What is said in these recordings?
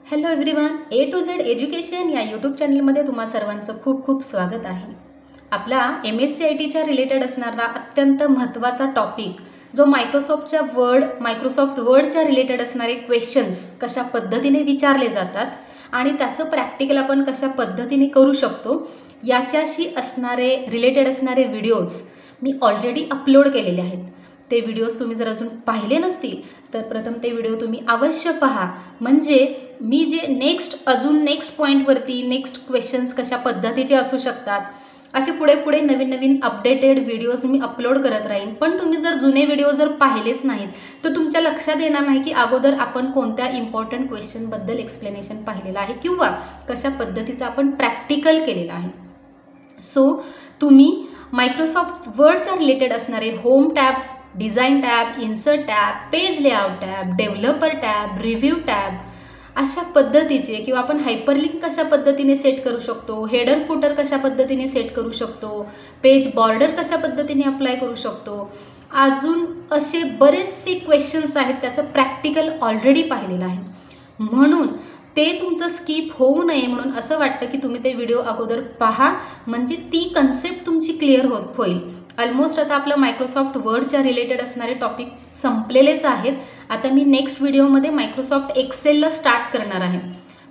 Hello everyone, A to Z education या YouTube चॅनलमध्ये तुम्हा सर्वांचं खूप खूप स्वागत आहे. आपला MSCITच्या रिलेटेड असणारा अत्यंत महत्त्वाचा टॉपिक जो मायक्रोसॉफ्ट वर्डच्या रिलेटेड असणारे क्वेश्चन्स कशा पद्धतीने विचारले जातात आणि त्याचं प्रॅक्टिकल आपण कशा पद्धतीने करू शकतो याच्याशी रिलेटेड असणारे व्हिडिओज मी ऑलरेडी अपलोड केलेले आहेत. ते व्हिडिओज तुम्ही जर अजून पाहिले नसतील तर प्रथम ते व्हिडिओ तुम्ही अवश्य पहा, म्हणजे मी जे नेक्स्ट पॉईंटवरती नेक्स्ट क्वेश्चन्स कशा पद्धतीचे असू शकतात असे पुढे नवीन अपडेटेड व्हिडिओज मी अपलोड करत राहीन. पण तुम्ही जर जुने व्हिडिओ जर पाहिलेच नाहीत तर तुमच्या लक्षात येणार नाही की अगोदर आपण कोणत्या इम्पॉर्टंट क्वेश्चनबद्दल एक्सप्लेनेशन पाहिलेलं आहे किंवा कशा पद्धतीचं आपण प्रॅक्टिकल केलेलं आहे. सो तुम्ही मायक्रोसॉफ्ट वर्डच्या रिलेटेड असणारे home tab, design tab, insert tab, page layout tab, developer tab, review tab अशा पद्धतीचे किंवा आपण हायपरलिंक कशा पद्धतीने सेट करू शकतो, हेडर फुटर कशा पद्धतीने सेट करू शकतो, पेज बॉर्डर कशा पद्धतीने अप्लाय करू शकतो, अजून असे बरेचसे क्वेश्चन्स आहेत त्याचं प्रॅक्टिकल ऑलरेडी पाहिलेलं आहे. म्हणून ते तुमचं स्किप होऊ नये म्हणून असं वाटतं की तुम्ही ते व्हिडिओ अगोदर पहा, म्हणजे ती कन्सेप्ट तुमची क्लिअर होईल. ऑलमोस्ट आता आपलं मायक्रोसॉफ्ट वर्डच्या रिलेटेड असणारे टॉपिक संपलेलेच आहेत. आता मी नेक्स्ट व्हिडिओमध्ये मायक्रोसॉफ्ट एक्सेलला स्टार्ट करणार आहे.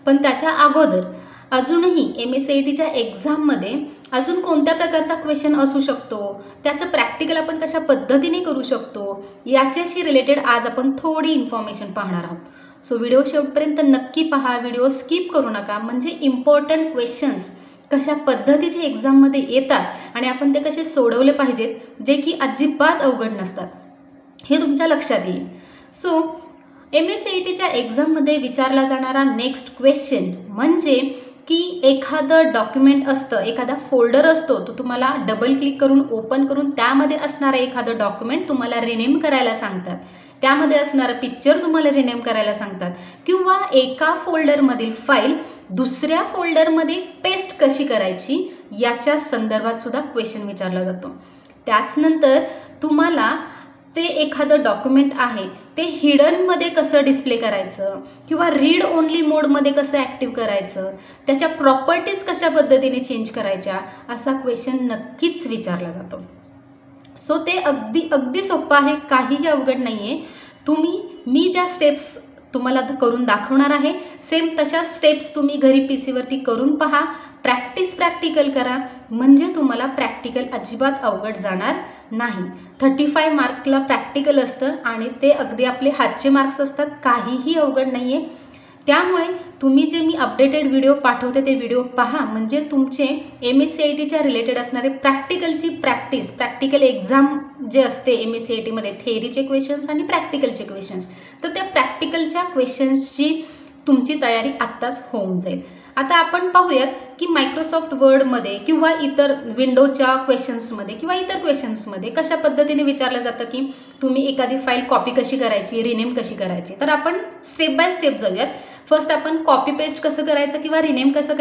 पण त्याच्या अगोदर अजूनही MSCITच्या एक्झाममध्ये अजून कोणत्या प्रकारचा क्वेश्चन असू शकतो, त्याचं प्रॅक्टिकल आपण कशा पद्धतीने करू शकतो याच्याशी रिलेटेड आज आपण थोडी इन्फॉर्मेशन पाहणार आहोत. सो व्हिडिओ शेवटपर्यंत नक्की पहा, व्हिडिओ स्किप करू नका, म्हणजे इम्पॉर्टंट क्वेश्चन्स कशा पद्धतीचे एक्झाममध्ये येतात आणि आपण ते कसे सोडवले पाहिजेत जे की अजिबात अवघड नसतात हे तुमच्या लक्षात येईल. सो MSCITच्या एक्झाममध्ये विचारला जाणारा नेक्स्ट क्वेश्चन म्हणजे की एखादं डॉक्युमेंट असतं, एखादा फोल्डर असतो, तो तुम्हाला डबल क्लिक करून ओपन करून त्यामध्ये असणारं एखादं डॉक्युमेंट तुम्हाला रिनेम करायला सांगतात, त्यामध्ये असणारं पिक्चर तुम्हाला रिनेम करायला सांगतात किंवा एका फोल्डरमधील फाईल दुसऱ्या फोल्डरमध्ये पेस्ट कशी करायची याच्या संदर्भात सुद्धा क्वेश्चन विचारला जातो. त्याचनंतर तुम्हाला ते एखादं डॉक्युमेंट आहे ते हिडनमध्ये कसं डिस्प्ले करायचं किंवा रीड ओनली मोडमध्ये कसं ॲक्टिव्ह करायचं, त्याच्या प्रॉपर्टीज कशा पद्धतीने चेंज करायच्या असा क्वेश्चन नक्कीच विचारला जातो. सो ते अगदी सोपं आहे, काहीही अवघड नाही आहे. मी ज्या स्टेप्स तुम्हाला करून दाखवणार आहे सेम तशा स्टेप्स तुम्ही घरी PC वरती करून पहा, प्रॅक्टिकल करा, म्हणजे तुम्हाला प्रॅक्टिकल अजिबात अवघड जाणार नाही. 35 मार्कला प्रॅक्टिकल असतं आणि ते अगदी आपले हातचे मार्क्स असतात, काहीही अवघड नाही आहे. त्यामुळे तुम्ही जे मी अपडेटेड व्हिडिओ पाठवते ते व्हिडिओ पहा, म्हणजे तुमचे MSCITच्या रिलेटेड असणारे प्रॅक्टिकल एक्झाम जे असते MSCITमध्ये थेअरीचे क्वेश्चन्स आणि प्रॅक्टिकलचे क्वेश्चन्स, तर त्या प्रॅक्टिकलच्या क्वेश्चन्सची तुमची तयारी आत्ताच होऊन जाईल. आता आपण पाहूयात की मायक्रोसॉफ्ट वर्डमध्ये किंवा इतर विंडोच्या क्वेश्चन्समध्ये किंवा इतर क्वेश्चन्समध्ये कशा पद्धतीने विचारलं जातं की तुम्ही एखादी फाईल कॉपी कशी करायची, रिनेम कशी करायची. तर आपण स्टेप बाय स्टेप जाऊयात. फर्स्ट आपण कॉपी पेस्ट कसं करायचं किंवा रिनेम कसं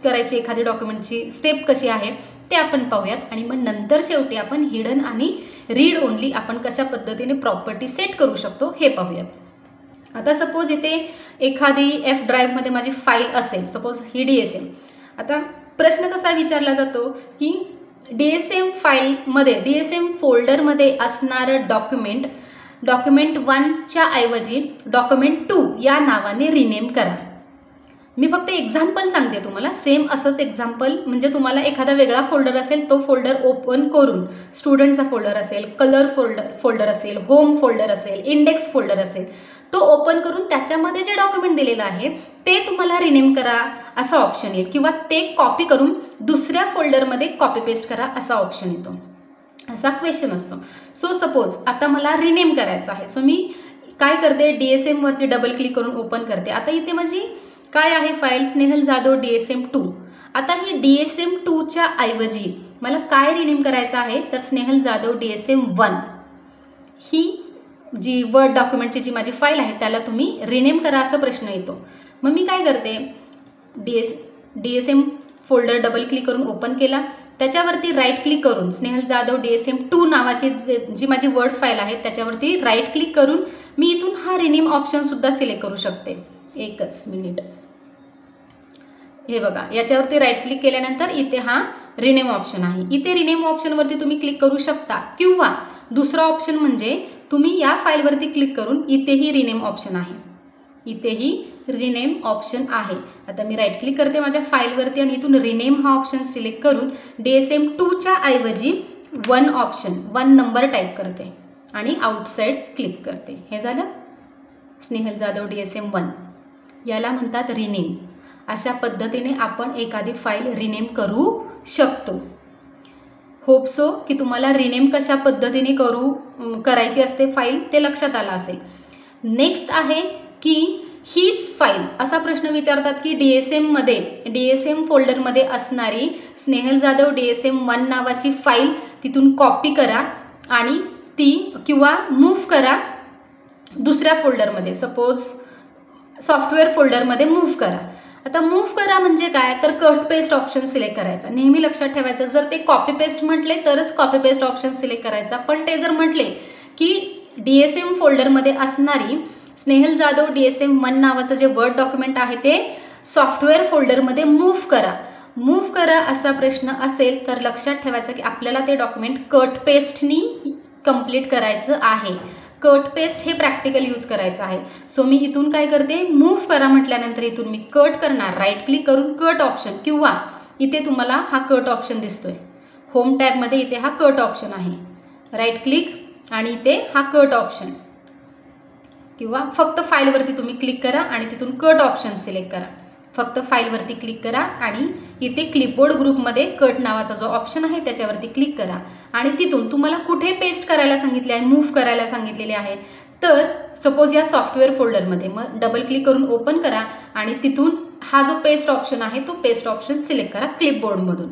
करायची एखादी डॉक्युमेंटची स्टेप कशी आहे ते आपण पाहूयात आणि मग नंतर शेवटी आपण हिडन आणि रीड ओनली आपण कशा पद्धतीने प्रॉपर्टी सेट करू शकतो हे पाहूयात. आता सपोज इथे एखादी F ड्राईव्हमध्ये माझी फाईल असेल, सपोज ही DSM. आता प्रश्न कसा विचारला जातो की DSM फाईलमध्ये DSM फोल्डरमध्ये असणारं डॉक्युमेंट 1च्या ऐवजी डॉक्युमेंट 2 या नावाने रिनेम करा. मी फक्त एक्झाम्पल सांगते तुम्हाला, सेम असंच एक्झाम्पल, म्हणजे तुम्हाला एखादा वेगळा फोल्डर असेल तो फोल्डर ओपन करून स्टुडंटचा फोल्डर असेल, कलर फोल्डर असेल, होम फोल्डर असेल, इंडेक्स फोल्डर असेल, तो ओपन करून त्याच्यामध्ये जे डॉक्युमेंट दिलेलं आहे ते तुम्हाला रिनेम करा असा ऑप्शन येईल किंवा ते कॉपी करून दुसऱ्या फोल्डरमध्ये कॉपी पेस्ट करा असा ऑप्शन येतो, असा क्वेश्चन असतो. सो सपोज आता मला रिनेम करायचं आहे. सो मी काय करते, DSM वरती डबल क्लिक करून ओपन करते. आता इथे माझी काय आहे फाईल, स्नेहल जाधव DSM 2. आता ही DSM 2च्या ऐवजी मला काय रिनेम करायचं आहे तर स्नेहल जाधव DSM 1 ही जी वर्ड डॉक्युमेंटची जी माझी फाईल आहे त्याला तुम्ही रिनेम करा असा प्रश्न येतो. मग मी काय करते, DSM फोल्डर डबल क्लिक करून ओपन केला, त्याच्यावरती राईट क्लिक करून स्नेहल जाधव DSM 2 नावाची जी माझी वर्ड फाईल आहे त्याच्यावरती राईट क्लिक करून मी इथून हा रिनेम ऑप्शन सुद्धा सिलेक्ट करू शकते. एकच मिनिट. हे बघा, याच्यावरती राईट क्लिक केल्यानंतर इथे हा रिनेम ऑप्शन आहे. इथे रिनेम ऑप्शनवरती तुम्ही क्लिक करू शकता किंवा दुसरा ऑप्शन म्हणजे तुम्ही या फाईलवरती क्लिक करून इथेही रिनेम ऑप्शन आहे. इथेही रिनेम ऑप्शन आहे. आता मी राईट क्लिक करते माझ्या फाईलवरती आणि इथून रिनेम हा ऑप्शन सिलेक्ट करून DSM-2च्या ऐवजी 1 ऑप्शन 1 नंबर टाईप करते आणि आउटसाईड क्लिक करते. हे झालं स्नेहल जाधव DSM-1. याला म्हणतात रिनेम. अशा पद्धतीने आपण एखादी फाईल रिनेम करू शकतो. होप सो की तुम्हाला रिनेम कशा पद्धतीने करायची असते फाईल ते लक्षात आलं असेल. नेक्स्ट आहे की हीच फाईल असा प्रश्न विचारतात की DSM फोल्डरमध्ये असणारी स्नेहल जाधव DSM-1 नावाची फाईल तिथून कॉपी करा आणि ती किंवा मूव्ह करा दुसऱ्या फोल्डरमध्ये, सपोज सॉफ्टवेअर फोल्डरमध्ये मूव्ह करा. आता मूव्ह करा म्हणजे काय, तर कट पेस्ट ऑप्शन सिलेक्ट करायचा. नेहमी लक्षात ठेवायचं, जर ते कॉपी पेस्ट म्हटले तरच कॉपी पेस्ट ऑप्शन सिलेक्ट करायचा. पण ते जर म्हटले की DSM फोल्डरमध्ये असणारी स्नेहल जाधव DSM-1 नावाचं जे वर्ड डॉक्युमेंट आहे ते सॉफ्टवेअर फोल्डरमध्ये मूव्ह करा असा प्रश्न असेल तर लक्षात ठेवायचं की आपल्याला ते डॉक्युमेंट कट पेस्टनी कंप्लीट करायचं आहे. कट पेस्ट हे प्रॅक्टिकल यूज करायचं आहे. सो मी इथून काय करते, मूव्ह करा म्हटल्यानंतर इथून मी कट करणार. राईट क्लिक करून कट ऑप्शन किंवा इथे तुम्हाला हा कट ऑप्शन दिसतोय होम टॅबमध्ये, इथे हा कट ऑप्शन आहे. राईट क्लिक आणि इथे हा कट ऑप्शन किंवा फक्त फाईलवरती तुम्ही क्लिक करा आणि तिथून कट ऑप्शन सिलेक्ट करा. फक्त फाईलवरती क्लिक करा आणि इथे क्लिपबोर्ड ग्रुपमध्ये कट नावाचा जो ऑप्शन आहे त्याच्यावरती क्लिक करा आणि तिथून तुम्हाला कुठे पेस्ट करायला सांगितले आहे, मूव्ह करायला सांगितलेले आहे, तर सपोज या सॉफ्टवेअर फोल्डरमध्ये मग डबल क्लिक करून ओपन करा आणि तिथून हा जो पेस्ट ऑप्शन आहे तो पेस्ट ऑप्शन सिलेक्ट करा क्लिपबोर्डमधून.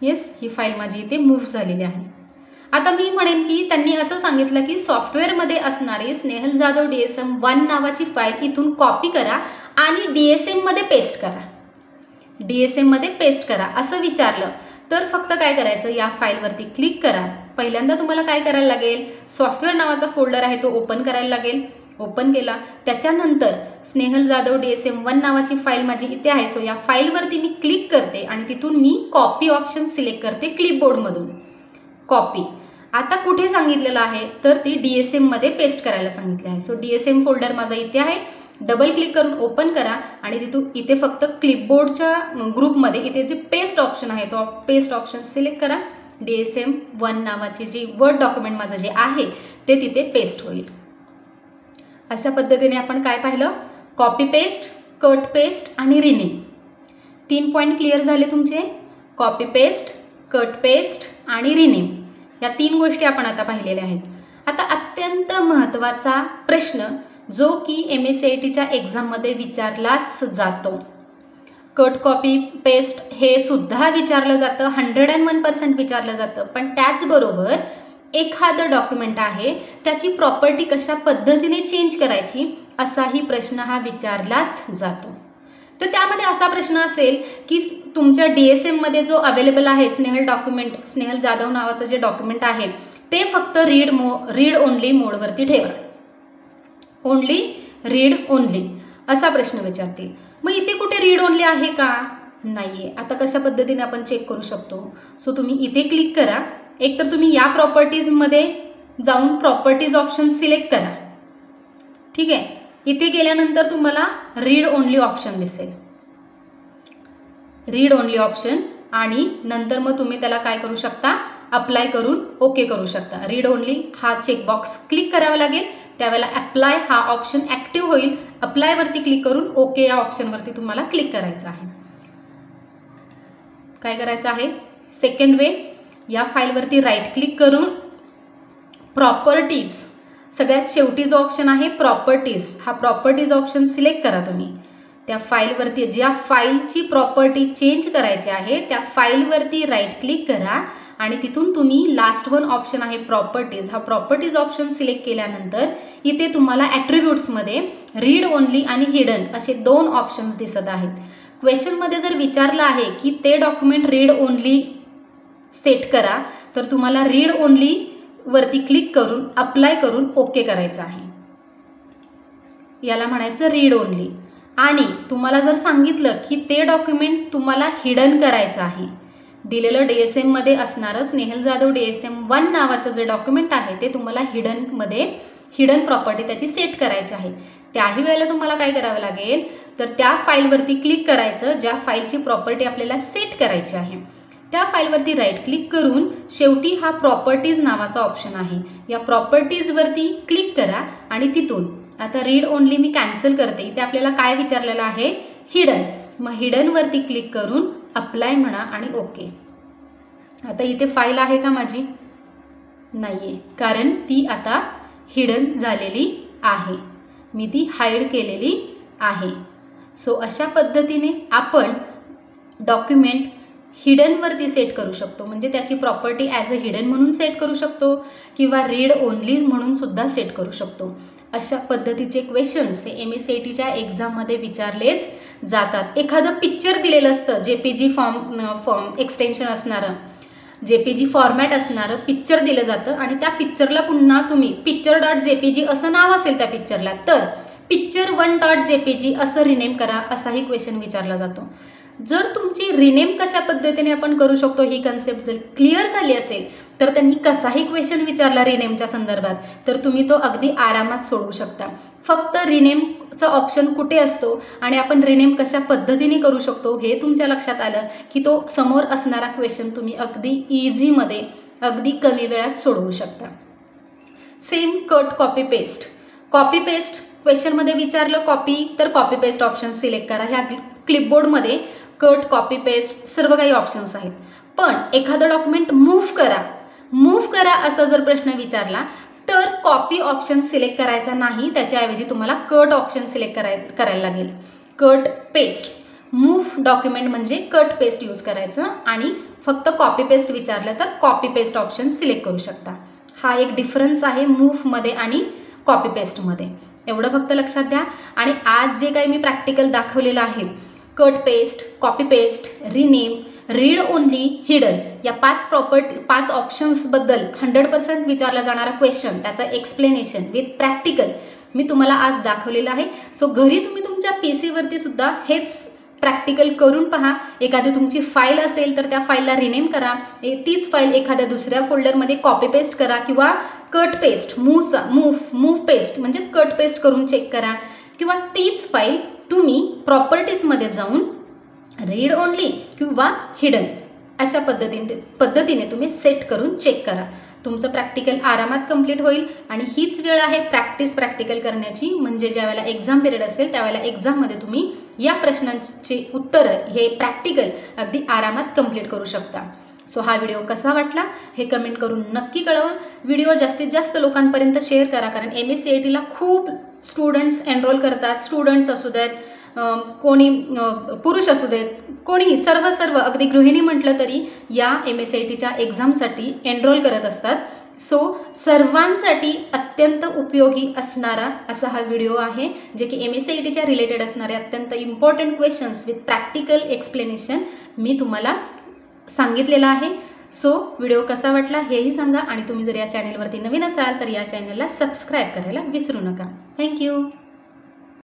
येस, ही फाईल माझी इथे मूव्ह झालेली आहे. आता मी म्हणेन की त्यांनी असं सांगितलं की सॉफ्टवेअरमध्ये असणारी स्नेहल जाधव DSM-1 नावाची फाईल इथून कॉपी करा आणि DSM-मध्ये पेस्ट करा असं विचारलं तर फक्त काय करायचं, या फाईलवरती क्लिक करा. पहिल्यांदा तुम्हाला काय करायला लागेल, सॉफ्टवेअर नावाचा फोल्डर आहे तो ओपन करायला लागेल. ओपन केला, त्याच्यानंतर स्नेहल जाधव DSM-1 नावाची फाईल माझी इथे आहे. सो या फाईलवरती मी क्लिक करते आणि तिथून मी कॉपी ऑप्शन सिलेक्ट करते क्लिपबोर्डमधून. कॉपी आता कुठे सांगितलेलं आहे तर ती DSM-मध्ये पेस्ट करायला सांगितले आहे. सो DSM फोल्डर माझा इथे आहे. डबल क्लिक करून ओपन करा आणि तिथून इथे फक्त क्लिपबोर्डच्या ग्रुपमध्ये इथे जे पेस्ट ऑप्शन आहे तो पेस्ट ऑप्शन सिलेक्ट करा. DSM-1 नावाचे जे वर्ड डॉक्युमेंट माझं जे आहे ते तिथे पेस्ट होईल. अशा पद्धतीने आपण काय पाहिलं, कॉपी पेस्ट, कट पेस्ट आणि रिनेम. 3 पॉईंट क्लिअर झाले तुमचे. कॉपी पेस्ट, कट पेस्ट आणि रिनेम या 3 गोष्टी आपण आता पाहिलेल्या आहेत. आता अत्यंत महत्त्वाचा प्रश्न जो की MSCITच्या एक्झाममध्ये विचारलाच जातो, कट कॉपी पेस्ट हे सुद्धा विचारलं जातं, 101% विचारलं जातं. पण त्याचबरोबर एखादं डॉक्युमेंट आहे त्याची प्रॉपर्टी कशा पद्धतीने चेंज करायची असाही प्रश्न हा विचारलाच जातो. तर त्यामध्ये असा प्रश्न असेल की तुमच्या DSM-मध्ये जो अवेलेबल आहे स्नेहल जाधव नावाचं जे डॉक्युमेंट आहे ते फक्त रीड ओनली मोडवरती ठेवा. ओनली रीड ओनली असा प्रश्न विचारतील. मग इथे कुठे रीड ओनली आहे का, नाहीये. आता कशा पद्धतीने आपण चेक करू शकतो, सो तुम्ही इथे क्लिक करा. एकतर तुम्ही या प्रॉपर्टीजमध्ये जाऊन प्रॉपर्टीज ऑप्शन सिलेक्ट करा. ठीक आहे, इथे गेल्यानंतर तुम्हाला रीड ओनली ऑप्शन दिसेल. रीड ओनली ऑप्शन आणि नंतर मग तुम्ही त्याला काय करू शकता, अप्लाय करून ओके करू शकता. रीड ओनली हा चेकबॉक्स क्लिक करावा लागेल, त्यावेळेला अप्लाय हा ऑप्शन ॲक्टिव्ह होईल. अप्लायवरती क्लिक करून ओके या ऑप्शनवरती तुम्हाला क्लिक करायचं आहे. काय करायचं आहे, सेकंड वे, या फाईलवरती राईट क्लिक करून प्रॉपर्टीज, सगळ्यात शेवटी जो ऑप्शन आहे प्रॉपर्टीज, हा प्रॉपर्टीज ऑप्शन सिलेक्ट करा. तुम्ही त्या फाईलवरती ज्या फाईलची प्रॉपर्टी चेंज करायची आहे त्या फाईलवरती राईट क्लिक करा आणि तिथून तुम्ही लास्ट वन ऑप्शन आहे प्रॉपर्टीज, हा प्रॉपर्टीज ऑप्शन सिलेक्ट केल्यानंतर इथे तुम्हाला ॲट्रिब्यूट्समध्ये रीड ओनली आणि हिडन असे 2 ऑप्शन्स दिसत आहेत. क्वेश्चनमध्ये जर विचारलं आहे की ते डॉक्युमेंट रीड ओनली सेट करा तर तुम्हाला रीड ओनली वरती क्लिक करून अप्लाय करून ओके करायचं आहे. याला म्हणायचं रीड ओनली. आणि तुम्हाला जर सांगितलं की ते डॉक्युमेंट तुम्हाला हिडन करायचं आहे, दिलेलं DSM मध्ये असणारं स्नेहल जाधव DSM-1 नावाचं जे डॉक्युमेंट आहे ते तुम्हाला हिडन प्रॉपर्टी त्याची सेट करायची आहे, त्याही वेळेला तुम्हाला काय करावं लागेल तर त्या फाईलवरती क्लिक करायचं ज्या फाईलची प्रॉपर्टी आपल्याला सेट करायची आहे. त्या फाईलवरती राईट क्लिक करून शेवटी हा प्रॉपर्टीज नावाचा ऑप्शन आहे, या प्रॉपर्टीजवरती क्लिक करा आणि तिथून आता रीड ओनली मी कॅन्सल करते. ते आपल्याला काय विचारलेलं आहे, हिडन. मग हिडनवरती क्लिक करून अप्लाय म्हणा आणि ओके. आता इथे फाईल आहे का माझी? नाही आहे, कारण ती आता हिडन झालेली आहे, मी ती हाईड केलेली आहे. सो अशा पद्धतीने आपण डॉक्युमेंट हिडनवरती सेट करू शकतो, म्हणजे त्याची प्रॉपर्टी ॲज अ हिडन म्हणून सेट करू शकतो किंवा रीड ओनली म्हणून सुद्धा सेट करू शकतो. अशा पद्धतीचे क्वेश्चन्स हे MSCITच्या एक्झाममध्ये विचारलेच जातात. एखादं पिक्चर दिलेलं असतं, JPG फॉर्म एक्सटेन्शन असणारं, JPG फॉर्मॅट असणारं पिक्चर दिलं जातं आणि त्या पिक्चरला पुन्हा तुम्ही picture.jpg असं नाव असेल त्या पिक्चरला तर picture1.jpg असं रिनेम करा, असाही क्वेश्चन विचारला जातो. जर तुमची रिनेम कशा पद्धतीने आपण करू शकतो ही कन्सेप्ट जर क्लिअर झाली असेल तर त्यांनी कसाही क्वेश्चन विचारला रिनेमच्या संदर्भात तर तुम्ही तो अगदी आरामात सोडवू शकता. फक्त रिनेमचा ऑप्शन कुठे असतो आणि आपण रिनेम कशा पद्धतीने करू शकतो हे तुमच्या लक्षात आलं की तो समोर असणारा क्वेश्चन तुम्ही अगदी इझीमध्ये अगदी कमी वेळात सोडवू शकता. सेम कट कॉपी पेस्ट क्वेश्चनमध्ये विचारलं कॉपी तर कॉपी पेस्ट ऑप्शन सिलेक्ट करा. ह्या क्लिपबोर्डमध्ये कट कॉपी पेस्ट सर्व काही ऑप्शन्स आहेत. पण एखादं डॉक्युमेंट मूव्ह करा असा जर प्रश्न विचारला तर कॉपी ऑप्शन सिलेक्ट करायचा नाही, त्याच्याऐवजी तुम्हाला कट ऑप्शन सिलेक्ट करायला लागेल. कट पेस्ट मूव्ह डॉक्युमेंट म्हणजे कट पेस्ट यूज करायचं आणि फक्त कॉपी पेस्ट विचारलं तर कॉपी पेस्ट ऑप्शन सिलेक्ट करू शकता. हा एक डिफरन्स आहे मूव्हमध्ये आणि कॉपी पेस्टमध्ये, एवढं फक्त लक्षात द्या. आणि आज जे काही मी प्रॅक्टिकल दाखवलेलं आहे cut paste, copy paste, rename, read only, hidden या 5 ऑप्शन्सबद्दल 100% विचारला जाणारा क्वेश्चन त्याचं एक्सप्लेनेशन विथ प्रॅक्टिकल मी तुम्हाला आज दाखवलेलं आहे. सो घरी तुम्ही तुमच्या PC वरती सुद्धा हेच प्रॅक्टिकल करून पहा. एखादी तुमची फाईल असेल तर त्या फाईलला रिनेम करा, तीच फाईल एखाद्या दुसऱ्या फोल्डरमध्ये कॉपी पेस्ट करा किंवा कट पेस्ट मूव्ह पेस्ट म्हणजेच कट पेस्ट करून चेक करा किंवा तीच फाईल तुम्ही प्रॉपर्टीजमध्ये जाऊन रीड ओनली किंवा हिडन अशा पद्धतीने तुम्ही सेट करून चेक करा. तुमचं प्रॅक्टिकल आरामात कंप्लीट होईल आणि हीच वेळ आहे प्रॅक्टिकल करण्याची, म्हणजे ज्या वेळेला एक्झाम पिरियड असेल त्यावेळेला एक्झाममध्ये तुम्ही या प्रश्नांची उत्तरं हे प्रॅक्टिकल अगदी आरामात कंप्लीट करू शकता. सो हा व्हिडिओ कसा वाटला हे कमेंट करून नक्की कळवा. व्हिडिओ जास्तीत जास्त लोकांपर्यंत शेअर करा, कारण MSCITला खूप स्टुडंट्स एनरोल करतात. स्टुडंट्स असू देत, कोणी पुरुष असू देत, कोणीही सर्व अगदी गृहिणी म्हटलं तरी या MSCITच्या एक्झामसाठी एनरोल करत असतात. सो सर्वांसाठी अत्यंत उपयोगी असणारा असा हा व्हिडिओ आहे, जे की MSCITच्या रिलेटेड असणारे अत्यंत important questions with practical explanation मी तुम्हाला सांगितलेलं आहे. सो व्हिडिओ कसा वाटला हेही सांगा आणि तुम्ही जर या चॅनेलवरती नवीन असाल तर या चॅनेलला सबस्क्राईब करायला विसरू नका. थँक्यू.